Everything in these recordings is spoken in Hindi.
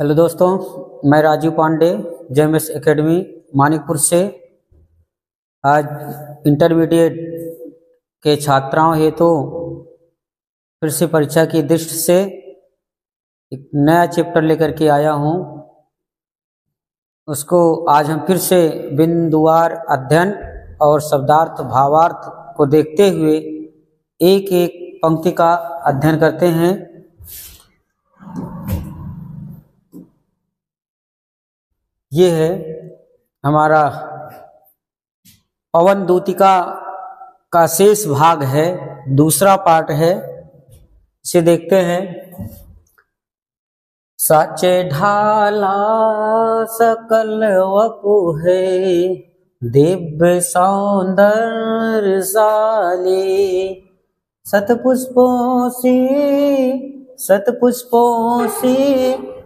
हेलो दोस्तों, मैं राजीव पांडे जेएमएस एकेडमी मानिकपुर से आज इंटरमीडिएट के छात्राओं हेतु फिर से परीक्षा की दृष्टि से एक नया चैप्टर लेकर के आया हूं। उसको आज हम फिर से बिंदुवार अध्ययन और शब्दार्थ भावार्थ को देखते हुए एक एक पंक्ति का अध्ययन करते हैं। ये है हमारा पवन दूतिका का शेष भाग है, दूसरा पार्ट है, इसे देखते हैं। साचे ढाला सकल वपु है, दिव्य सौंदर्य साले, सतपुष्पों से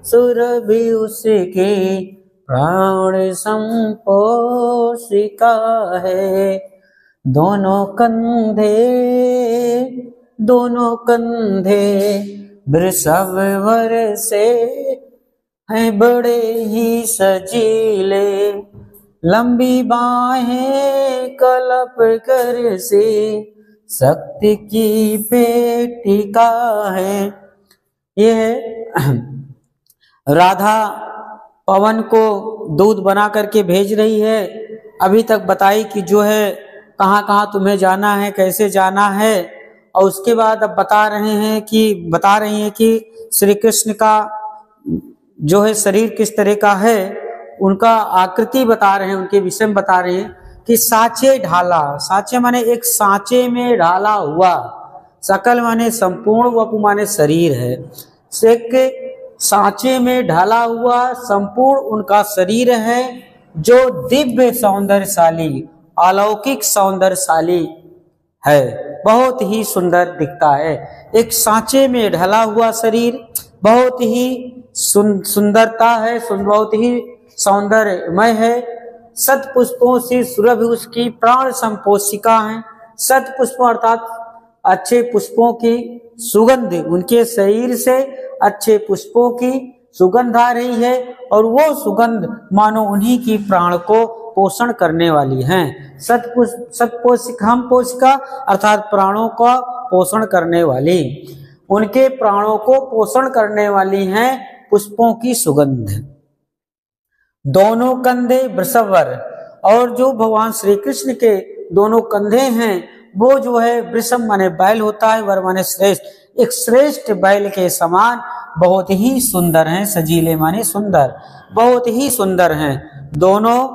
सुरभि उसके प्राण संपोषिका है। दोनों कंधे वृषभवर से हैं बड़े ही सजीले, लंबी बाहें कलप कर से शक्ति की पेटिका है। यह राधा पवन को दूध बना करके भेज रही है। अभी तक बताई कि जो है कहाँ कहाँ तुम्हें जाना है, कैसे जाना है, और उसके बाद अब बता रही हैं कि श्री कृष्ण का जो है शरीर किस तरह का है, उनका आकृति बता रहे हैं, उनके विषय में बता रहे हैं कि साचे ढाला, साचे माने एक सांचे में ढाला हुआ, सकल माने संपूर्ण, वपु माने शरीर है, एक सांचे में ढाला हुआ संपूर्ण उनका शरीर है, जो दिव्य सौंदर्यशाली अलौकिक सौंदर्यशाली है, बहुत ही सुंदर दिखता है। एक सांचे में ढला हुआ शरीर बहुत ही सुंदरता है, बहुत ही सौंदर्यमय है। सत पुष्पों से सुरभि उसकी प्राण संपोषिका है। सत पुष्पों अर्थात अच्छे पुष्पों की सुगंध, उनके शरीर से अच्छे पुष्पों की सुगंध आ रही है, और वो सुगंध मानो उन्हीं की प्राण को पोषण करने वाली हैं। पोषिका अर्थात प्राणों का पोषण करने वाली, उनके प्राणों को पोषण करने वाली हैं पुष्पों की सुगंध। दोनों कंधे वृषभवर, और जो भगवान श्री कृष्ण के दोनों कंधे हैं वो जो है वृषभ माने बैल होता है, वर माने श्रेष्ठ, एक श्रेष्ठ बैल के समान बहुत ही सुंदर हैं। सजीले माने सुंदर, बहुत ही सुंदर हैं। दोनों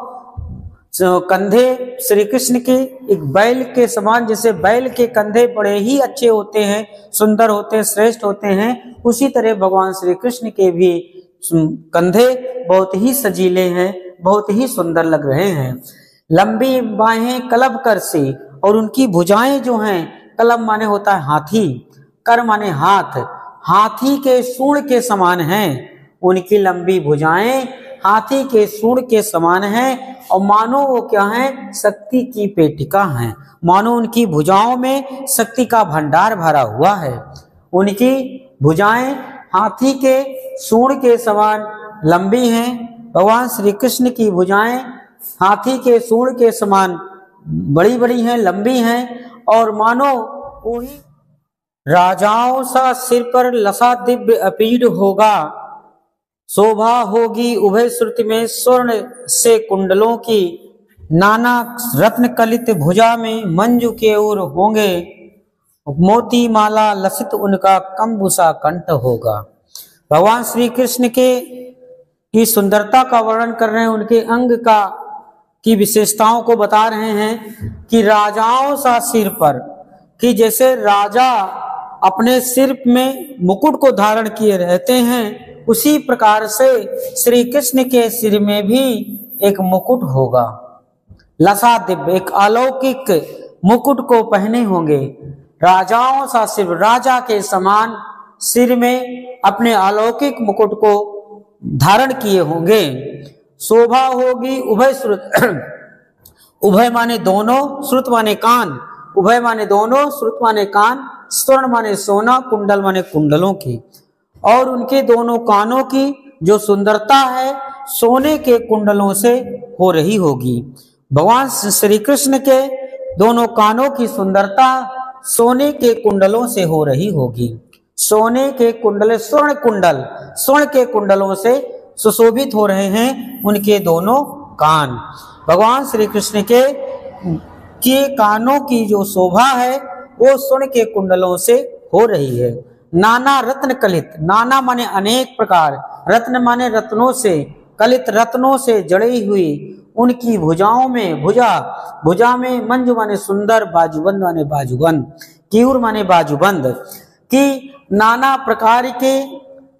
कंधे श्री कृष्ण के एक बैल के समान, जैसे बैल के कंधे बड़े ही अच्छे होते हैं, सुंदर होते हैं, श्रेष्ठ होते हैं, उसी तरह भगवान श्री कृष्ण के भी कंधे बहुत ही सजीले हैं, बहुत ही सुंदर लग रहे हैं। लंबी बाहें कलब कर से, और उनकी भुजाएं जो हैं, कलब माने होता है हाथी, कर माने हाथ, हाथी के सूंड के समान हैं। उनकी लंबी भुजाएं हाथी के सूंड के समान हैं, और मानो वो क्या है, शक्ति की पेटिका हैं, मानो उनकी भुजाओं में शक्ति का भंडार भरा हुआ है। उनकी भुजाएं हाथी के सूंड के समान लंबी हैं। भगवान श्री कृष्ण की भुजाएं हाथी के सूंड के समान बड़ी बड़ी हैं, लंबी हैं, और मानो वही राजाओं सा सिर पर लसा दिव्य अपीड होगा, शोभा होगी उभय श्रुति में स्वर्ण से कुंडलों की, नाना रत्न कलित भुजा में मंजू के ओर होंगे, मोती माला लसित उनका कंबुसा कंठ होगा। भगवान श्री कृष्ण की सुंदरता का वर्णन कर रहे हैं, उनके अंग की विशेषताओं को बता रहे हैं कि राजाओं सा सिर पर, कि जैसे राजा अपने सिर में मुकुट को धारण किए रहते हैं, उसी प्रकार से श्री कृष्ण के सिर में भी एक मुकुट होगा। लसा दिव्य, एक अलौकिक मुकुट को पहने होंगे। राजाओं सा सिर, राजा के समान सिर में अपने अलौकिक मुकुट को धारण किए होंगे। शोभा होगी उभय श्रुत, उभय माने दोनों, श्रुत माने कान, उभय माने दोनों, श्रुत माने कान, स्वर्ण माने सोना, कुंडल माने कुंडलों की, और उनके दोनों कानों की जो सुंदरता है सोने के कुंडलों से हो रही होगी। भगवान श्री कृष्ण के दोनों कानों की सुंदरता सोने के कुंडलों से हो रही होगी। सोने के कुंडल, स्वर्ण के कुंडलों से सुशोभित हो रहे हैं उनके दोनों कान। भगवान श्री कृष्ण के कानों की जो शोभा है वो स्वर्ण के कुंडलों से हो रही है। नाना रत्न कलित, नाना माने अनेक प्रकार, रत्न माने रत्नों से, कलित रत्नों से जड़ी हुई उनकी भुजाओं में, भुजा में, मंजु माने सुंदर, बाजूबंद माने बाजूबंद, कीऊर माने बाजूबंद की नाना प्रकार के,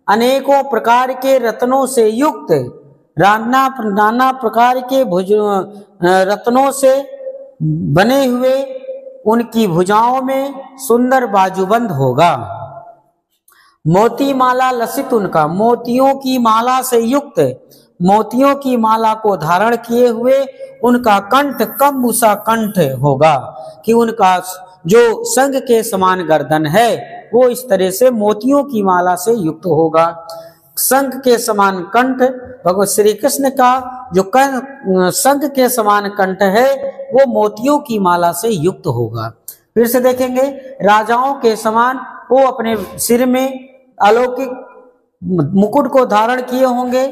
अनेकों प्रकार के रत्नों से युक्त, नाना प्रकार के रत्नों से बने हुए उनकी भुजाओं में सुंदर बाजूबंद होगा। मोती माला लसित उनका, मोतियों की माला से युक्त, मोतियों की माला को धारण किए हुए उनका कंठ कम्बुसा कंठ होगा, कि उनका जो संग के समान गर्दन है वो इस तरह से मोतियों की माला से युक्त होगा। संग के समान कंठ, भगवान श्री कृष्ण का जो संग के समान कंठ है वो मोतियों की माला से युक्त होगा। फिर से देखेंगे, राजाओं के समान वो अपने सिर में अलौकिक मुकुट को धारण किए होंगे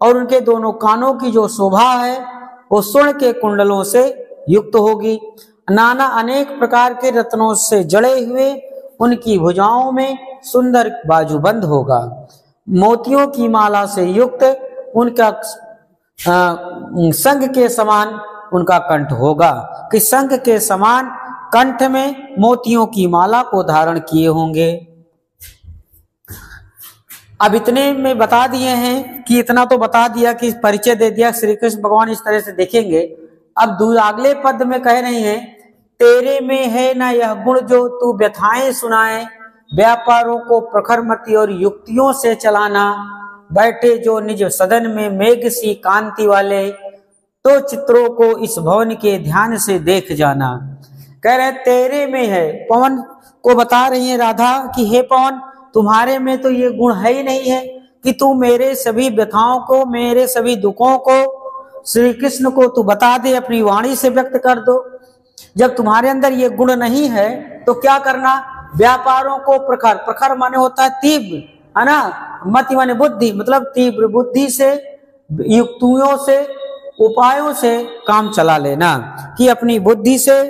और उनके दोनों कानों की जो शोभा है वो स्वर्ण के कुंडलों से युक्त होगी। नाना अनेक प्रकार के रत्नों से जड़े हुए उनकी भुजाओं में सुंदर बाजूबंद होगा। मोतियों की माला से युक्त उनका संग के समान उनका कंठ होगा, कि संग के समान कंठ में मोतियों की माला को धारण किए होंगे। अब इतने में बता दिए हैं कि इतना तो बता दिया कि परिचय दे दिया श्री कृष्ण भगवान इस तरह से देखेंगे। अब अगले पद में कह रही हैं, तेरे में है ना यह गुण जो तू व्यथाएं सुनाए, व्यापारों को प्रखर मति और युक्तियों से चलाना, बैठे जो निज सदन में मेघ सी कांति वाले, तो चित्रों को इस भवन के ध्यान से देख जाना। कह रहे तेरे में है, पवन को बता रही है राधा कि हे पवन तुम्हारे में तो ये गुण है ही नहीं है कि तू मेरे सभी व्यथाओं को, मेरे सभी दुखों को श्री कृष्ण को तू बता दे, अपनी वाणी से व्यक्त कर दो। जब तुम्हारे अंदर ये गुण नहीं है तो क्या करना, व्यापारों को प्रखर, प्रखर माने होता है तीव्र, है ना, मति माने बुद्धि, मतलब तीव्र बुद्धि से, युक्तियों से, उपायों से काम चला लेना, कि अपनी बुद्धि से,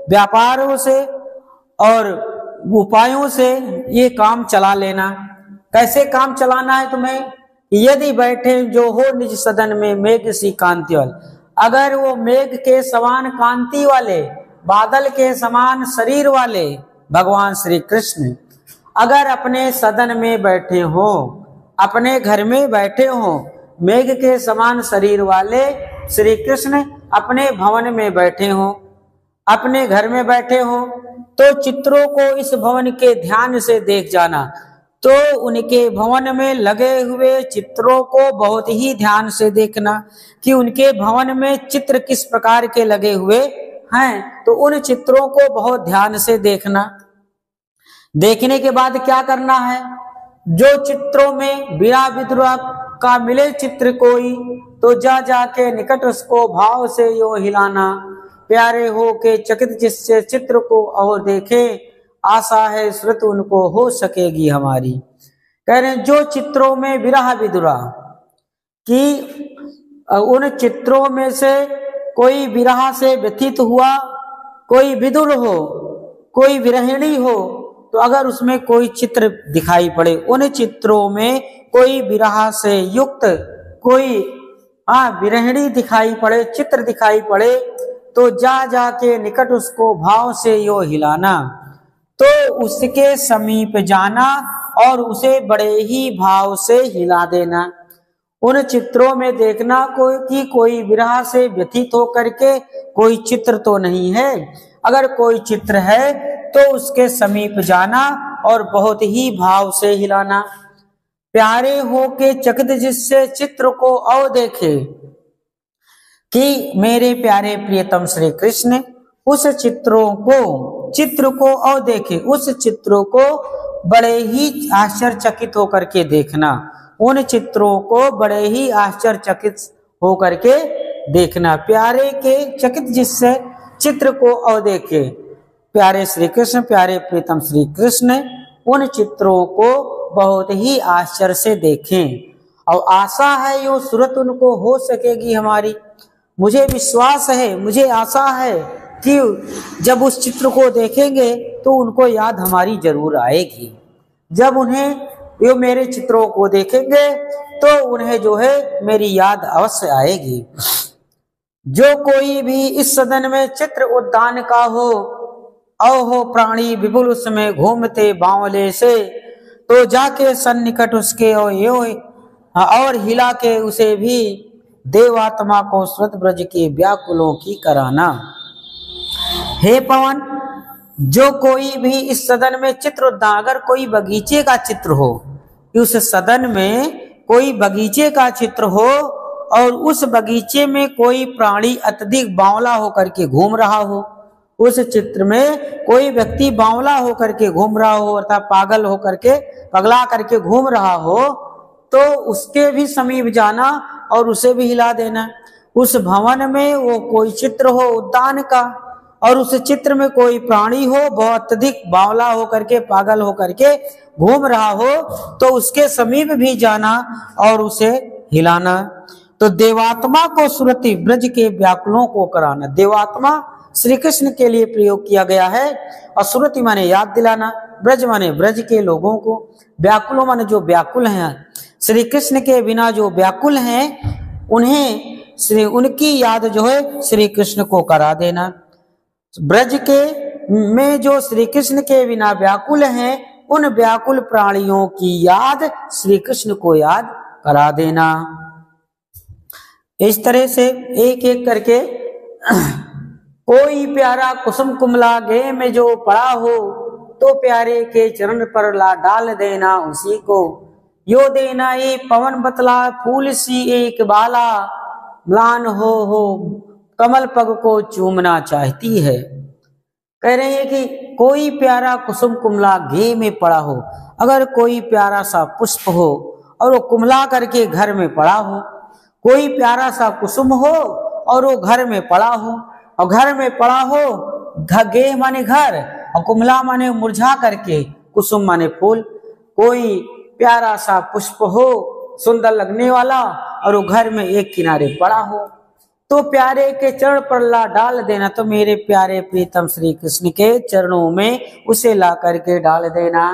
व्यापारों से और उपायों से ये काम चला लेना। कैसे काम चलाना है तुम्हें, यदि बैठे जो हो निज सदन में मेघ सी कांति वाले, अगर वो मेघ के समान कांति वाले, बादल के समान शरीर वाले भगवान श्री कृष्ण अगर अपने सदन में बैठे हो, अपने घर में बैठे हो, मेघ के समान शरीर वाले श्री कृष्ण अपने भवन में बैठे हो, अपने घर में बैठे हो, तो चित्रों को इस भवन के ध्यान से देख जाना। तो उनके भवन में लगे हुए चित्रों को बहुत ही ध्यान से देखना कि उनके भवन में चित्र किस प्रकार के लगे हुए हैं, तो उन चित्रों को बहुत ध्यान से देखना। देखने के बाद क्या करना है, जो चित्रों में विरा विद्रोह का मिले चित्र कोई, तो जा जाके निकट उसको भाव से यो हिलाना, प्यारे हो के चकित जिससे चित्र को और देखे, आशा है श्रुत उनको हो सकेगी हमारी। कह रहे हैं जो चित्रों में विरह विदुरा, कि उन चित्रों में से कोई विरह से व्यथित हुआ, कोई विदुर हो, कोई विरहिणी हो, तो अगर उसमें कोई चित्र दिखाई पड़े, उन चित्रों में कोई विरह से युक्त कोई विरहिणी दिखाई पड़े, चित्र दिखाई पड़े, तो जा जाके निकट उसको भाव से यो हिलाना, तो उसके समीप जाना और उसे बड़े ही भाव से हिला देना। उन चित्रों में देखना कोई विरह से व्यथित होकर के कोई चित्र तो नहीं है, अगर कोई चित्र है तो उसके समीप जाना और बहुत ही भाव से हिलाना। प्यारे हो के चकित जिससे चित्र को और देखे, कि मेरे प्यारे प्रियतम श्री कृष्ण उस चित्र को और देखे, उस चित्रों को बड़े ही आश्चर्यचकित होकर के देखना, उन चित्रों को बड़े ही आश्चर्यचकित होकर के देखना। प्यारे के चकित जिससे चित्र को और देखे। प्यारे श्री कृष्ण, प्यारे प्रीतम श्री कृष्ण उन चित्रों को बहुत ही आश्चर्य से देखें और आशा है यो सूरत उनको हो सकेगी हमारी। मुझे विश्वास है, मुझे आशा है कि जब उस चित्र को देखेंगे तो उनको याद हमारी जरूर आएगी। जब उन्हें यो मेरे चित्रों को देखेंगे तो उन्हें जो है मेरी याद अवश्य आएगी। जो कोई भी इस सदन में चित्र उद्यान का हो हो प्राणी विपुल उसमें घूमते बावले से, तो जाके सन्निकट उसके और हिला के उसे भी देवात्मा को श्रुत ब्रज के व्याकुलों की कराना। हे पवन, जो कोई भी इस सदन में चित्र उद्यान, अगर कोई बगीचे का चित्र हो, उस सदन में कोई बगीचे का चित्र हो और उस बगीचे में कोई प्राणी अत्यधिक बावला होकर के घूम रहा हो, उस चित्र में कोई व्यक्ति बावला होकर के घूम रहा हो अर्थात पागल होकर के पगला करके घूम रहा हो, तो उसके भी समीप जाना और उसे भी हिला देना। उस भवन में वो कोई चित्र हो उद्यान का और उस चित्र में कोई प्राणी हो बहुत अधिक बावला होकर के पागल होकर के घूम रहा हो, तो उसके समीप भी जाना और उसे हिलाना। तो देवात्मा को सुरति ब्रज के व्याकुलों को कराना। देवात्मा श्री कृष्ण के लिए प्रयोग किया गया है और सुरति माने याद दिलाना, ब्रज माने ब्रज के लोगों को, व्याकुलों माने जो व्याकुल हैं, श्री कृष्ण के बिना जो व्याकुल हैं उन्हें उनकी याद जो है श्री कृष्ण को करा देना। ब्रज के में जो श्री कृष्ण के बिना व्याकुल हैं उन व्याकुल प्राणियों की याद श्री कृष्ण को याद करा देना। इस तरह से एक एक करके कोई प्यारा कुसुम कुमला गे में जो पड़ा हो, तो प्यारे के चरण पर ला डाल देना उसी को। यो देना ये पवन बतला फूल सी एक बाला, म्लान हो कमल पग को चूमना चाहती है। कह रहे हैं कि कोई प्यारा कुसुम कुमला घे में पड़ा हो, अगर कोई प्यारा सा पुष्प हो और वो कुमला करके घर में पड़ा हो, कोई प्यारा सा कुसुम हो और वो घर में पड़ा हो, और घर में पड़ा हो, गे माने घर और कुमला माने मुरझा करके, कुसुम माने फूल, कोई प्यारा सा पुष्प हो सुंदर लगने वाला और वो घर में एक किनारे पड़ा हो, तो प्यारे के चरण पर ला डाल देना। तो मेरे प्यारे प्रीतम श्री कृष्ण के चरणों में उसे ला करके डाल देना।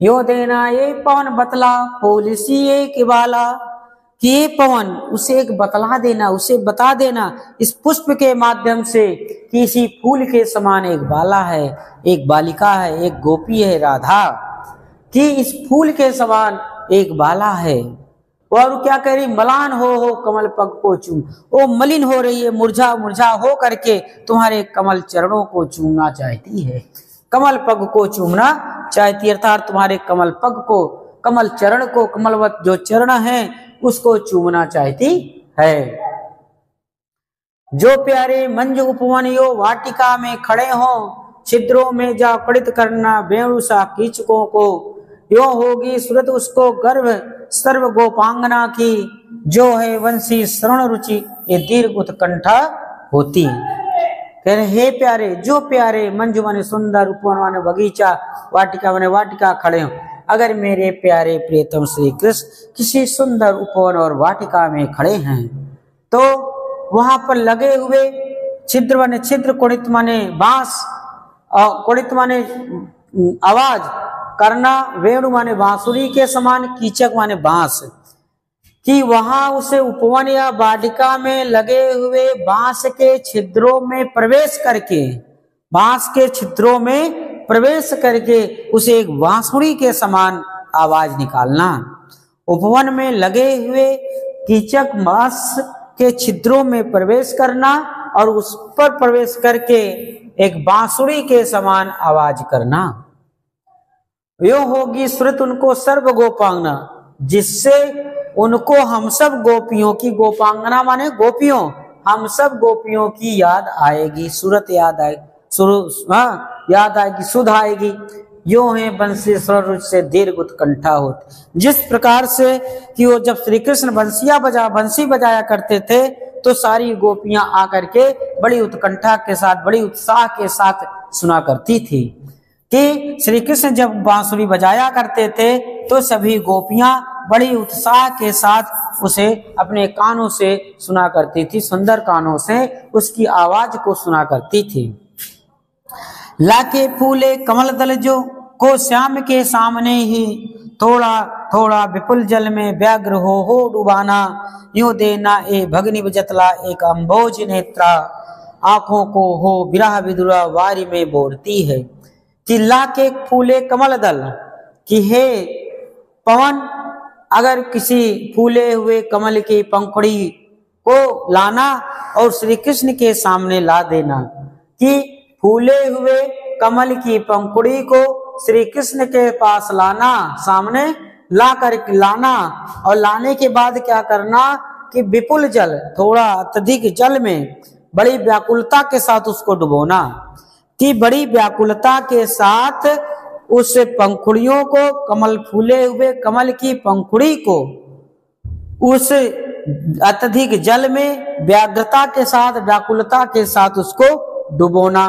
यो देना ये पवन बतला फूल सी एक बाला, कि ये पवन उसे एक बतला देना, उसे बता देना इस पुष्प के माध्यम से कि इसी फूल के समान एक बाला है, एक बालिका है, एक गोपी है राधा, कि इस फूल के समान एक बाला है। और क्या कह रही, मलान हो कमल पग को चूम, वो मलिन हो रही है, मुरझा मुरझा हो करके तुम्हारे कमल चरणों को चूमना चाहती है, कमल पग को चूमना चाहती है, अर्थात तुम्हारे कमल पग को, कमल चरण को, कमलवत जो चरण है उसको चूमना चाहती है। जो प्यारे मंज उपवन यो वाटिका में खड़े हो, छिद्रों में जा पड़ित करना बेणुसा कीचकों को, यो होगी सूरत उसको गर्भ सर्व गोपांगना की, जो है वंशी श्रवण रुचि ये दीर्घ उत्कंठा होती। कह रहे हे प्यारे, जो प्यारे मंजू माने सुंदर, उपवन माने बगीचा, वाटिका माने वाटिका खड़े हो, अगर मेरे प्यारे प्रियतम श्री कृष्ण किसी सुंदर उपवन और वाटिका में खड़े हैं, तो वहां पर लगे हुए छिद्र माने छिद्र, कुणित माने बांस, और कुणित माने आवाज करना, वेणु माने बांसुरी के समान, कीचक माने बांस, कि वहां उसे उपवन या वाटिका में लगे हुए बांस के छिद्रों में प्रवेश करके, बांस के छिद्रों में प्रवेश करके उसे एक बांसुरी के समान आवाज निकालना। उपवन में लगे हुए कीचक बांस के छिद्रों में प्रवेश करना और उस पर प्रवेश करके एक बांसुरी के समान आवाज करना। यो होगी श्रुत उनको सर्व गोपांगना, जिससे उनको हम सब गोपियों की, गोपांगना माने गोपियों, हम सब गोपियों की याद आएगी, सूरत याद आएगी, याद आएगी, सुध आएगी। यो है बंसी स्वर से दीर्घ उत्कंठा होती। जिस प्रकार से कि वो जब श्री कृष्ण बंसी बजाया करते थे तो सारी गोपियां आकर के बड़ी उत्कंठा के साथ, बड़ी उत्साह के साथ सुना करती थी कि श्री कृष्ण जब बांसुरी बजाया करते थे तो सभी गोपियां बड़ी उत्साह के साथ उसे अपने कानों से सुना करती थी, सुंदर कानों से उसकी आवाज को सुना करती थी। लाके फूले कमल दल जो को श्याम के सामने ही थोड़ा थोड़ा विपुल जल में व्याघ्र हो डुबाना, यूं देना ए भगनी बजतला एक अम्बोज नेत्रा, आंखों को हो विरह विदुरा वारी में बोरती है। कि लाके फूले कमल दल, कि हे पवन अगर किसी फूले हुए कमल की पंखुड़ी को लाना और श्री कृष्ण के सामने ला देना। कि फूले हुए कमल की पंखुड़ी को श्री कृष्ण के पास लाना, सामने ला कर लाना, और लाने के बाद क्या करना कि विपुल जल, थोड़ा अत्यधिक जल में बड़ी व्याकुलता के साथ उसको डुबोना। कि बड़ी व्याकुलता के साथ उस पंखुड़ियों को, कमल फूले हुए कमल की पंखुड़ी को उस अत्यधिक जल में व्याग्रता के साथ, व्याकुलता के साथ उसको डुबोना।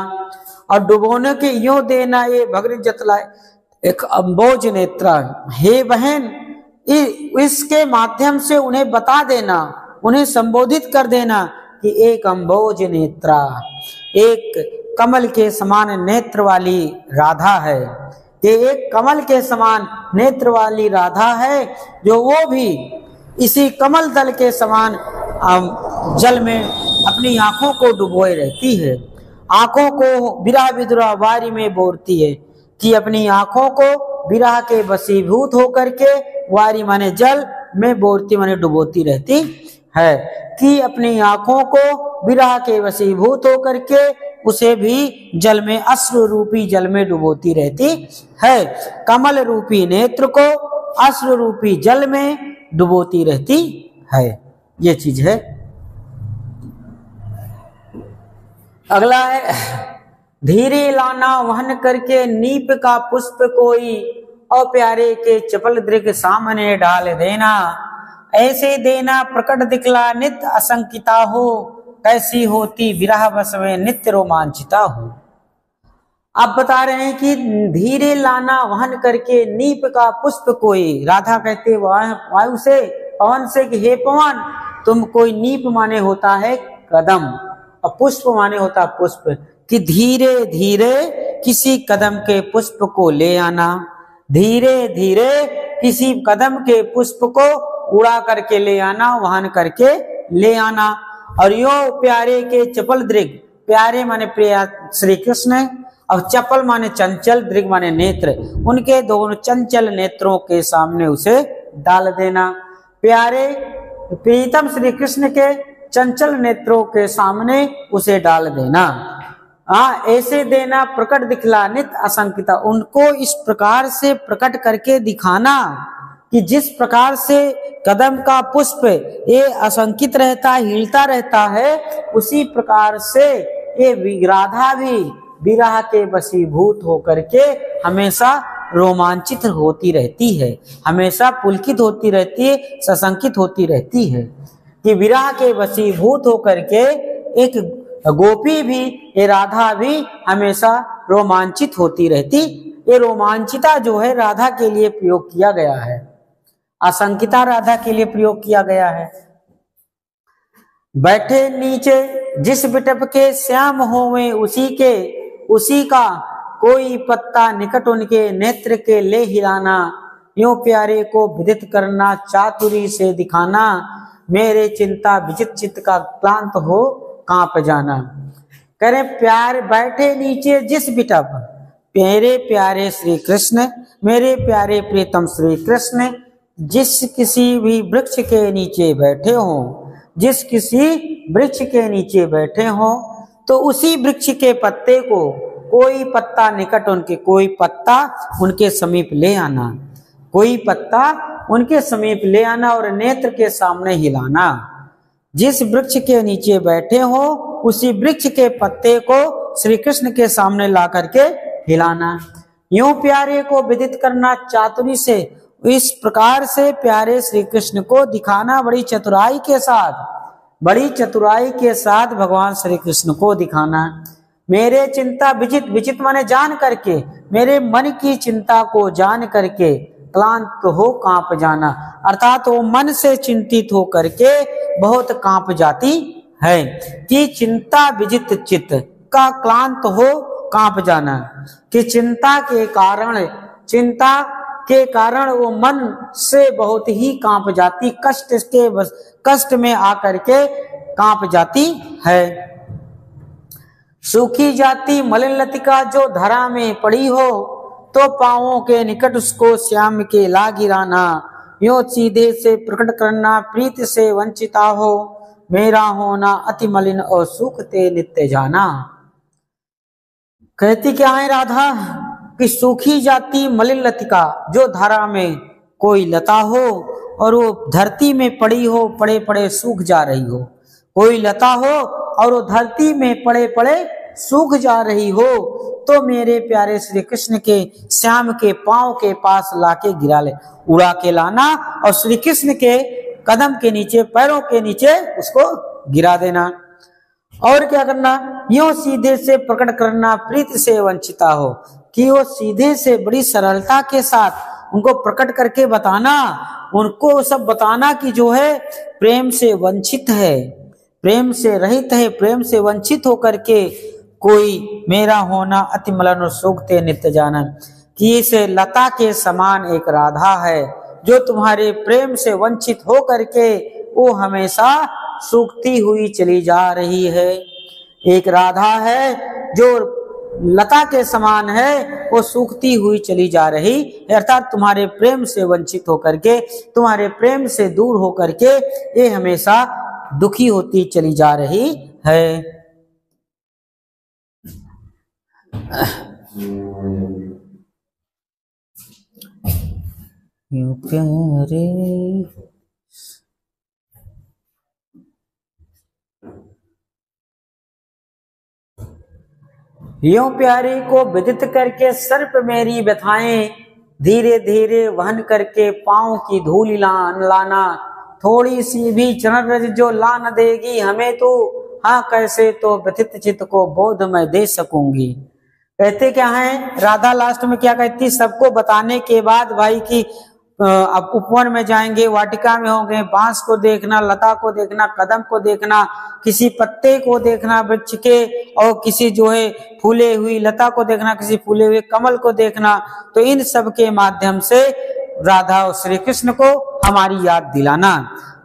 और डुबोने के यूं देना ये भगनी जतलाए एक अम्बोज नेत्रा, हे बहन इसके माध्यम से उन्हें बता देना, उन्हें संबोधित कर देना कि एक अम्बोज नेत्रा, एक कमल के समान नेत्र वाली राधा है। ये एक कमल के समान नेत्र वाली राधा है जो वो भी इसी कमल दल के समान जल में अपनी आंखों को डुबोए रहती है, आंखों को विरह विदुरा वारी में बोरती है। कि अपनी आंखों को विरह के वशीभूत होकर के, वारी माने जल में, बोरती माने डुबोती रहती है। कि अपनी आंखों को विरह के वशीभूत होकर के उसे भी जल में, अश्रु रूपी जल में डुबोती रहती है। कमल रूपी नेत्र को अश्रु रूपी जल में डुबोती रहती है। ये चीज है। अगला है धीरे लाना वहन करके नीप का पुष्प कोई, और प्यारे के चपल दृग सामने डाल देना, ऐसे देना प्रकट दिखला नित्य असंकिता हो, कैसी होती विरह बस में नित्य रोमांचिता हो। आप बता रहे हैं कि धीरे लाना वहन करके नीप का पुष्प कोई, राधा कहते वायु से, पवन से कि हे पवन तुम कोई, नीप माने होता है कदम और पुष्प माने होता पुष्प, कि धीरे धीरे किसी कदम के पुष्प को ले आना, धीरे धीरे किसी कदम के पुष्प को उड़ा करके ले आना, वहन करके ले आना। और यो प्यारे के चपल दृग, प्यारे माने प्रिया श्री कृष्ण, और चपल माने चंचल, दृग माने नेत्र, उनके दोनों चंचल नेत्रों के सामने उसे डाल देना। प्यारे प्रीतम श्री कृष्ण के चंचल नेत्रों के सामने उसे डाल देना। ऐसे देना प्रकट दिखला नित असंकिता, उनको इस प्रकार से प्रकट करके दिखाना कि जिस प्रकार से कदम का पुष्प ये असंकित रहता है, हिलता रहता है, उसी प्रकार से ये राधा भी विरह के वशीभूत होकर के हमेशा रोमांचित होती रहती है, हमेशा पुलकित होती रहती है, सशंकित होती रहती है। कि विरह के वशीभूत होकर के एक गोपी भी, ये राधा भी हमेशा रोमांचित होती रहती। ये रोमांचिता जो है राधा के लिए प्रयोग किया गया है, असंकिता राधा के लिए प्रयोग किया गया है। बैठे नीचे जिस बिटप के श्याम होवे उसी का कोई पत्ता निकट उनके नेत्र के ले हिलाना, यूं प्यारे को विदित करना चातुरी से दिखाना, मेरे चिंता विचित चित्त का क्लांत हो कांप जाना। करे प्यार बैठे नीचे जिस बिटप, मेरे प्यारे श्री कृष्ण, मेरे प्यारे प्रीतम श्री कृष्ण जिस किसी भी वृक्ष के नीचे बैठे हो, जिस किसी वृक्ष के नीचे बैठे हो, तो उसी वृक्ष के पत्ते को कोई पत्ता निकट उनके, कोई पत्ता उनके समीप ले आना, कोई पत्ता उनके समीप ले आना और नेत्र के सामने हिलाना। जिस वृक्ष के नीचे बैठे हो उसी वृक्ष के पत्ते को श्री कृष्ण के सामने ला करके हिलाना। यूं प्यारे को विदित करना चातुरी से, इस प्रकार से प्यारे श्री कृष्ण को दिखाना बड़ी चतुराई के साथ भगवान श्री कृष्ण को दिखाना। मेरे चिंता विचित, विचित माने जान करके, मेरे मन की चिंता को जान करके क्लांत हो कांप जाना, अर्थात वो मन से चिंतित हो करके बहुत कांप जाती है कि चिंता विजित चित्त का क्लांत हो कांप जाना, कि चिंता के कारण वो मन से बहुत ही कांप जाती, कष्ट में आकर के कांप जाती है। सूखी जाती मलिन लतिका जो धरा में पड़ी हो, तो पांवों के निकट उसको श्याम के ला गिराना, यो सीधे से प्रकट करना प्रीत से वंचिता हो, मेरा होना अति मलिन और सुख ते नित्य जाना। कहती क्या है राधा कि सूखी जाती मलिन लतिका जो धारा में कोई लता हो और वो धरती में पड़ी हो, पड़े पड़े सूख जा रही हो, कोई लता हो और वो धरती में पड़े पड़े सूख जा रही हो, तो मेरे प्यारे श्री कृष्ण के श्याम के पांव के पास लाके गिरा ले, उड़ा के लाना और श्री कृष्ण के कदम के नीचे, पैरों के नीचे उसको गिरा देना। और क्या करना, यो सीधे से प्रकट करना प्रीत से वंचिता हो, कि वो सीधे से बड़ी सरलता के साथ उनको प्रकट करके बताना, उनको सब बताना कि जो है प्रेम से वंचित है, प्रेम से रहित है, प्रेम से वंचित होकर के कोई मेरा होना अति मलिन और सूखते नित्य जाना, कि इस लता के समान एक राधा है जो तुम्हारे प्रेम से वंचित हो करके वो हमेशा सूखती हुई चली जा रही है। एक राधा है जो लता के समान है, वो सूखती हुई चली जा रही, अर्थात तुम्हारे प्रेम से वंचित होकर के, तुम्हारे प्रेम से दूर होकर के ये हमेशा दुखी होती चली जा रही है। प्यारे यूं प्यारे को विदित करके सर्प मेरी व्यथाएं, धीरे धीरे वहन करके पांव की धूल लाना, थोड़ी सी भी चरण रज जो ला न देगी हमें तो, हाँ कैसे तो व्यथित चित्त को बोध मैं दे सकूंगी। कहते क्या है राधा लास्ट में क्या कहती, सबको बताने के बाद भाई की अब उपवन में जाएंगे, वाटिका में होंगे, बांस को देखना, लता को देखना, कदम को देखना, किसी पत्ते को देखना वृक्ष के, और किसी जो है फूले हुई लता को देखना, किसी फूले हुए कमल को देखना, तो इन सब के माध्यम से राधा और श्री कृष्ण को हमारी याद दिलाना।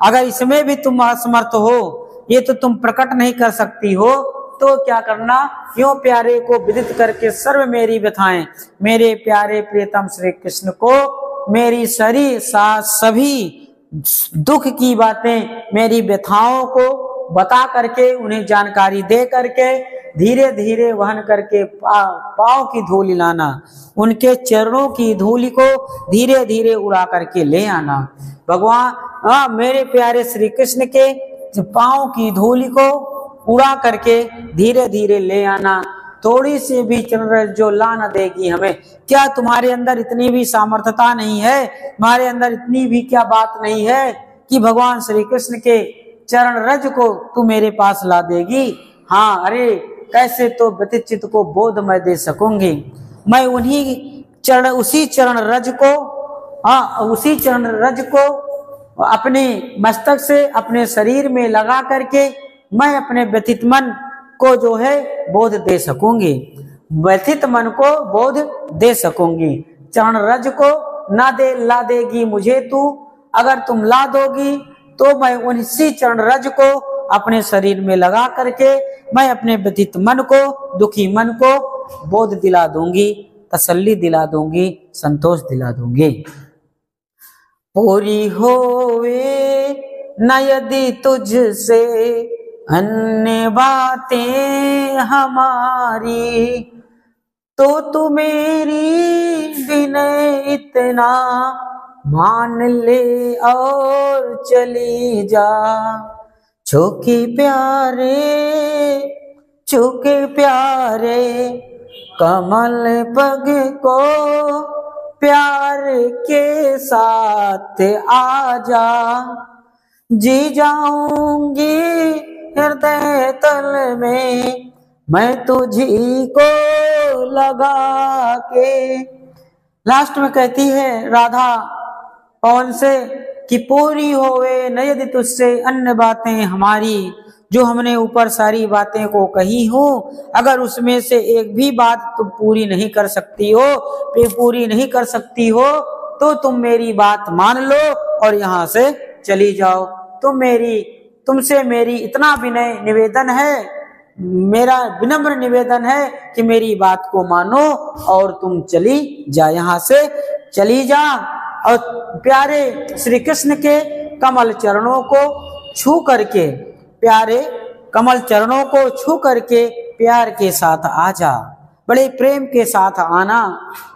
अगर इसमें भी तुम असमर्थ हो, ये तो तुम प्रकट नहीं कर सकती हो, तो क्या करना, यूं प्यारे को विदित करके सर्व मेरी व्यथाएं, मेरे प्यारे प्रियतम श्री कृष्ण को मेरी सभी दुख की बातें, मेरी व्यथाओं को बता करके, उन्हें जानकारी दे करके धीरे धीरे वहन करके पांव की धूल लाना, उनके चरणों की धूल को धीरे धीरे उड़ा करके ले आना। भगवान मेरे प्यारे श्री कृष्ण के पांव की धूल को उड़ा करके धीरे धीरे ले आना, थोड़ी सी भी चरण जो ला न देगी हमें। क्या तुम्हारे अंदर इतनी भी सामर्थ्यता नहीं है, तुम्हारे अंदर इतनी भी क्या बात नहीं है कि भगवान श्री कृष्ण के चरण रज को तू मेरे पास ला देगी? हाँ, अरे कैसे तो व्यथित चित्त को बोध मैं दे सकूंगी। मैं उसी चरण रज को अपने मस्तक से अपने शरीर में लगा करके मैं अपने व्यथित मन को जो है बोध दे सकूंगी, व्यथित मन को बोध दे सकूंगी। चरण रज को ला देगी मुझे तू, अगर तुम ला दोगी तो मैं उसी चरण रज को अपने शरीर में लगा करके मैं अपने व्यथित मन को, दुखी मन को बोध दिला दूंगी, तसल्ली दिला दूंगी, संतोष दिला दूंगी। पूरी होवे न यदि तुझसे अन्य बातें हमारी, तो तू मेरी विनय इतना मान ले और चली जा। छूके प्यारे कमल पग को प्यार के साथ आजा, जी जाऊंगी हृदय तल में मैं तुझी को लगा के। लास्ट में कहती है राधा पवन से कि पूरी होवे न यदि तुझसे अन्य बातें हमारी, जो हमने ऊपर सारी बातें को कही हो, अगर उसमें से एक भी बात तुम पूरी नहीं कर सकती हो, पूरी नहीं कर सकती हो, तो तुम मेरी बात मान लो और यहाँ से चली जाओ। तुमसे मेरी इतना विनय निवेदन है, मेरा विनम्र निवेदन है कि मेरी बात को मानो और तुम चली जा, यहाँ से चली जा। और प्यारे श्री कृष्ण के कमल चरणों को छू करके, प्यारे कमल चरणों को छू करके प्यार के साथ आजा, बड़े प्रेम के साथ आना,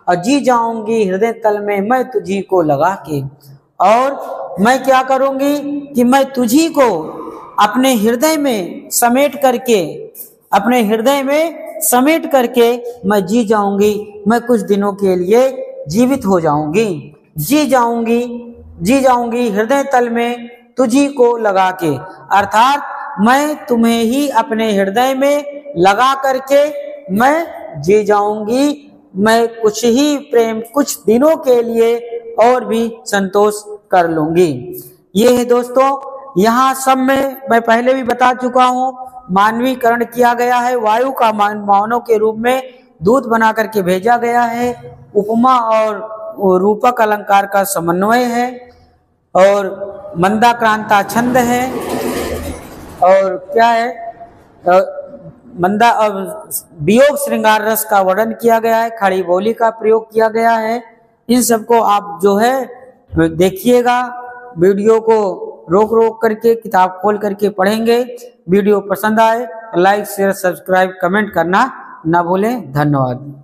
और जी जाऊंगी हृदय तल में मैं तुझी को लगा के। और मैं क्या करूंगी कि मैं तुझी को अपने हृदय में समेट करके, अपने हृदय में समेट करके मैं जी जाऊंगी, मैं कुछ दिनों के लिए जीवित हो जाऊंगी, जी जाऊंगी हृदय तल में तुझी को लगा के। अर्थात मैं तुम्हें ही अपने हृदय में लगा करके मैं जी जाऊंगी, मैं कुछ ही प्रेम कुछ दिनों के लिए और भी संतोष कर लूंगी। ये है दोस्तों, यहाँ सब में मैं पहले भी बता चुका हूँ, मानवीकरण किया गया है, वायु का मानव के रूप में दूत बना करके भेजा गया है, उपमा और रूपक अलंकार का समन्वय है, और मंदाक्रांता छंद है, और क्या है मंदा और वियोग श्रृंगार रस का वर्णन किया गया है, खड़ी बोली का प्रयोग किया गया है। इन सबको आप जो है देखिएगा, वीडियो को रोक करके किताब खोल करके पढ़ेंगे। वीडियो पसंद आए लाइक शेयर सब्सक्राइब कमेंट करना ना भूलें। धन्यवाद।